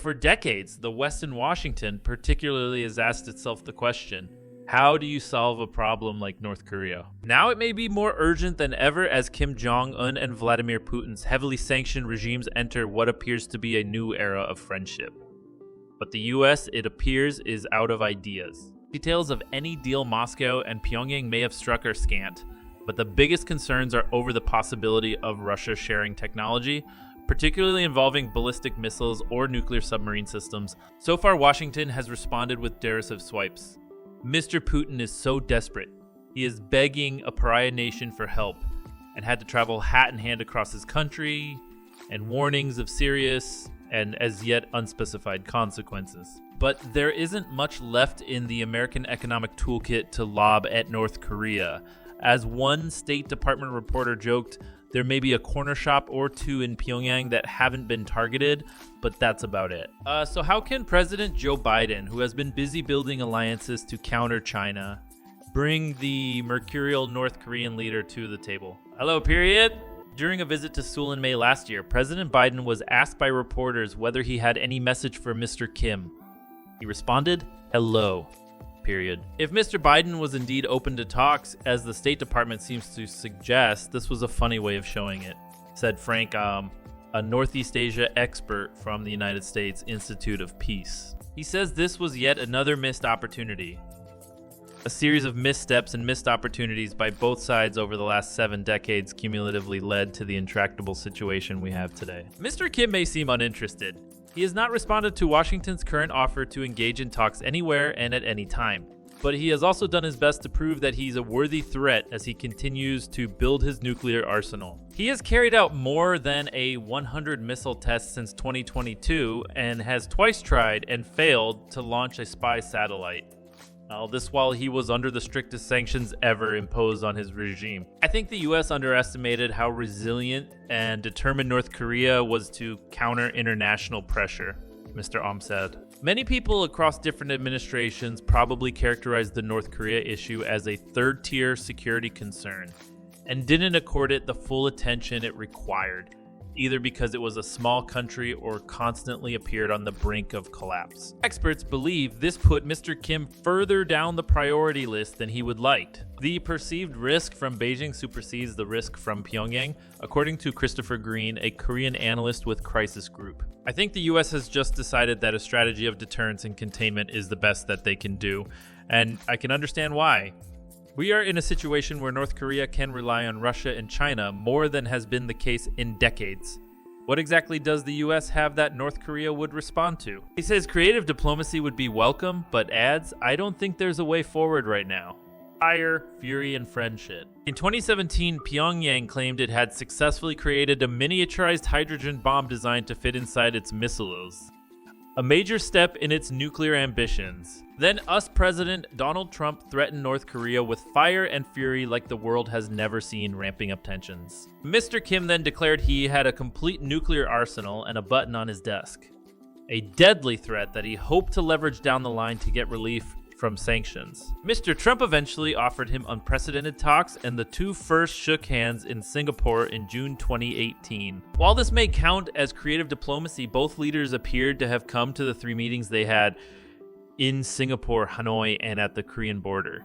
For decades, the West in Washington particularly has asked itself the question, how do you solve a problem like North Korea? Now it may be more urgent than ever as Jong Un and Vladimir Putin's heavily sanctioned regimes enter what appears to be a new era of friendship. But the US, it appears, is out of ideas. Details of any deal Moscow and Pyongyang may have struck are scant, but the biggest concerns are over the possibility of Russia sharing technology, particularly involving ballistic missiles or nuclear submarine systems. So far, Washington has responded with derisive swipes. Mr. Putin is so desperate. He is begging a pariah nation for help and had to travel hat in hand across his country, and warnings of serious and as yet unspecified consequences. But there isn't much left in the American economic toolkit to lob at North Korea. As one State Department reporter joked, there may be a corner shop or two in Pyongyang that haven't been targeted, but that's about it. So how can President Joe Biden, who has been busy building alliances to counter China, bring the mercurial North Korean leader to the table? Hello, period. During a visit to Seoul in May last year, President Biden was asked by reporters whether he had any message for Mr. Kim. He responded, "Hello." Period. If Mr. Biden was indeed open to talks, as the State Department seems to suggest, this was a funny way of showing it, said Frank, a Northeast Asia expert from the United States Institute of Peace. He says this was yet another missed opportunity. A series of missteps and missed opportunities by both sides over the last 7 decades cumulatively led to the intractable situation we have today. Mr. Kim may seem uninterested. He has not responded to Washington's current offer to engage in talks anywhere and at any time. But he has also done his best to prove that he's a worthy threat as he continues to build his nuclear arsenal. He has carried out more than a 100 missile test since 2022 and has twice tried and failed to launch a spy satellite. All this while he was under the strictest sanctions ever imposed on his regime. I think the US underestimated how resilient and determined North Korea was to counter international pressure, Mr. Aum said. Many people across different administrations probably characterized the North Korea issue as a third-tier security concern and didn't accord it the full attention it required, either because it was a small country or constantly appeared on the brink of collapse. Experts believe this put Mr. Kim further down the priority list than he would like. The perceived risk from Beijing supersedes the risk from Pyongyang, according to Christopher Green, a Korean analyst with Crisis Group. I think the US has just decided that a strategy of deterrence and containment is the best that they can do, and I can understand why. We are in a situation where North Korea can rely on Russia and China more than has been the case in decades. What exactly does the US have that North Korea would respond to? He says creative diplomacy would be welcome, but adds, I don't think there's a way forward right now. Fire, fury, and friendship. In 2017, Pyongyang claimed it had successfully created a miniaturized hydrogen bomb designed to fit inside its missiles, a major step in its nuclear ambitions. Then US President Donald Trump threatened North Korea with fire and fury like the world has never seen, ramping up tensions. Mr. Kim then declared he had a complete nuclear arsenal and a button on his desk, a deadly threat that he hoped to leverage down the line to get relief from sanctions. Mr. Trump eventually offered him unprecedented talks, and the two first shook hands in Singapore in June 2018. While this may count as creative diplomacy, both leaders appeared to have come to the 3 meetings they had in Singapore, Hanoi, and at the Korean border,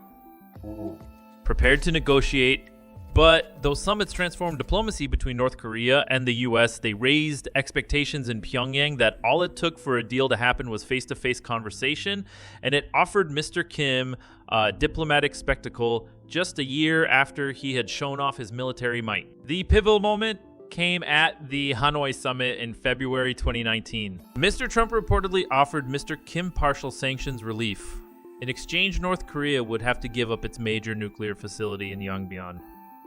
prepared to negotiate. But those summits transformed diplomacy between North Korea and the US. They raised expectations in Pyongyang that all it took for a deal to happen was face-to-face conversation, and it offered Mr. Kim a diplomatic spectacle just a year after he had shown off his military might. The pivotal moment came at the Hanoi summit in February 2019. Mr. Trump reportedly offered Mr. Kim partial sanctions relief. In exchange, North Korea would have to give up its major nuclear facility in Yongbyon.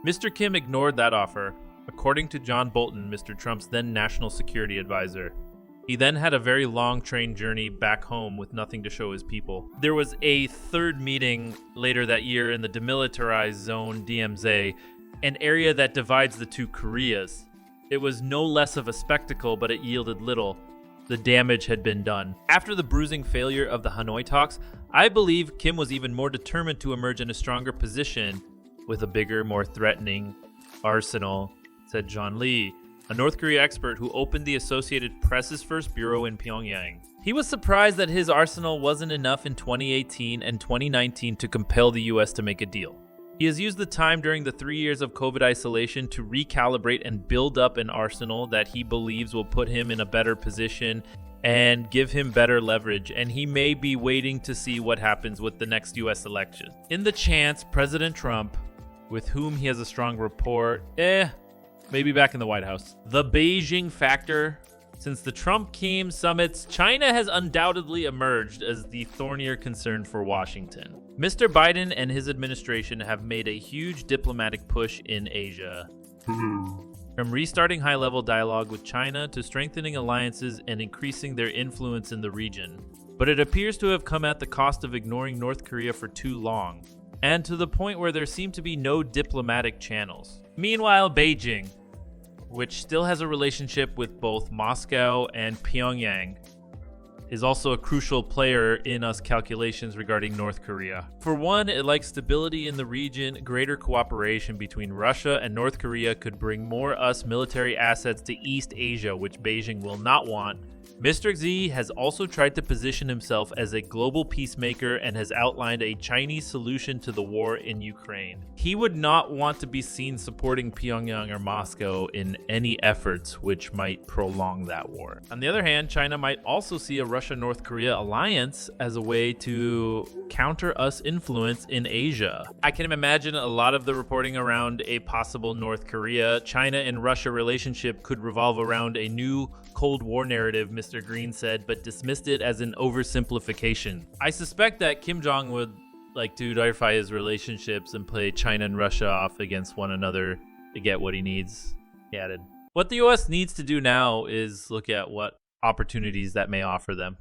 Mr. Kim ignored that offer, according to John Bolton, Mr. Trump's then national security advisor. He then had a very long train journey back home with nothing to show his people. There was a third meeting later that year in the demilitarized zone DMZ, an area that divides the two Koreas. It was no less of a spectacle, but it yielded little. The damage had been done. After the bruising failure of the Hanoi talks, I believe Kim was even more determined to emerge in a stronger position with a bigger, more threatening arsenal, said John Lee. a North Korea expert who opened the Associated Press's first bureau in Pyongyang. He was surprised that his arsenal wasn't enough in 2018 and 2019 to compel the US to make a deal. He has used the time during the 3 years of COVID isolation to recalibrate and build up an arsenal that he believes will put him in a better position and give him better leverage, and he may be waiting to see what happens with the next US election. In the chance President Trump, with whom he has a strong rapport, maybe back in the White House. The Beijing factor. Since the Trump-Kim summits, China has undoubtedly emerged as the thornier concern for Washington. Mr. Biden and his administration have made a huge diplomatic push in Asia. From restarting high-level dialogue with China to strengthening alliances and increasing their influence in the region. But it appears to have come at the cost of ignoring North Korea for too long, and to the point where there seem to be no diplomatic channels. Meanwhile, Beijing, which still has a relationship with both Moscow and Pyongyang, is also a crucial player in US calculations regarding North Korea. For one, it likes stability in the region. Greater cooperation between Russia and North Korea could bring more US military assets to East Asia, which Beijing will not want. Mr. Xi has also tried to position himself as a global peacemaker and has outlined a Chinese solution to the war in Ukraine. He would not want to be seen supporting Pyongyang or Moscow in any efforts which might prolong that war. On the other hand, China might also see a Russia-North Korea alliance as a way to counter US influence in Asia. I can imagine a lot of the reporting around a possible North Korea, China and Russia relationship could revolve around a new Cold War narrative, Mr. Green said, but dismissed it as an oversimplification. I suspect that Kim Jong would like to diversify his relationships and play China and Russia off against one another to get what he needs, he added. What the US needs to do now is look at what opportunities that may offer them.